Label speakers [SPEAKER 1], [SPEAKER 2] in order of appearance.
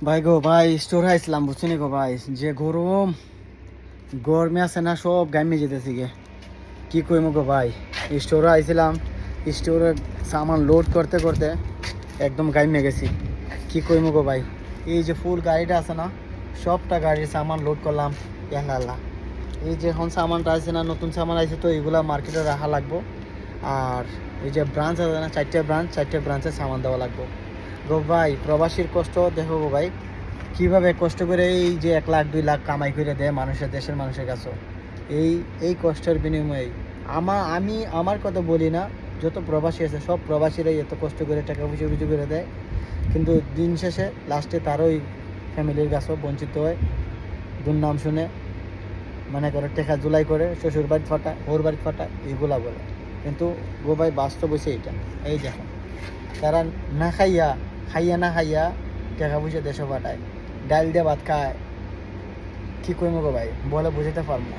[SPEAKER 1] ভাই গো ভাই স্টোর আইছিলাম বুঝছিনি গো ভাই, যে গরম, গরমে আছে না সব গাইমে যেতেছি গে। কি কইম গো ভাই, স্টোরে আইছিলাম, স্টোরে সামান লোড করতে করতে একদম গাইমে গেছি। কি কইম গো ভাই, এই যে ফুল গাড়িটা আছে না, সবটা গাড়ির সামান লোড করলাম। ইয়াল্লা, এই যে এখন সামানটা আছে না, নতুন সামান আছে, তো এগুলা মার্কেটে রাখা লাগবো। আর এই যে ব্রাঞ্চ আছে না, চারটে ব্রাঞ্চে সামান দেওয়া লাগবো গো ভাই। প্রবাসীর কষ্ট দেখো গো ভাই, কীভাবে কষ্ট করে এই যে 1 লাখ 2 লাখ কামাই করে দেয় মানুষের, দেশের মানুষের কাছে। এই এই কষ্টের বিনিময়ে আমি আমার কথা বলি না, যত প্রবাসী আছে সব প্রবাসীরাই এত কষ্ট করে টাকা পয়সা রুজু করে দেয়, কিন্তু দিন শেষে লাস্টে তারই ফ্যামিলির কাছেও বঞ্চিত হয়। দুর্নাম শুনে মনে করে টেকা জুলাই করে শ্বশুর বাড়ি ফাটা, ওর বাড়ি ফাটা, এগুলা বলে। কিন্তু গো ভাই বাস্তব হয়েছে এইটা। এই দেখো, তারা না খাইয়া না খাইয়া টাকা পয়সা দেশে পাঠায়, ডাল দিয়ে ভাত খায়। কি কইম গো ভাই, বলে বুঝাতে পারবো না।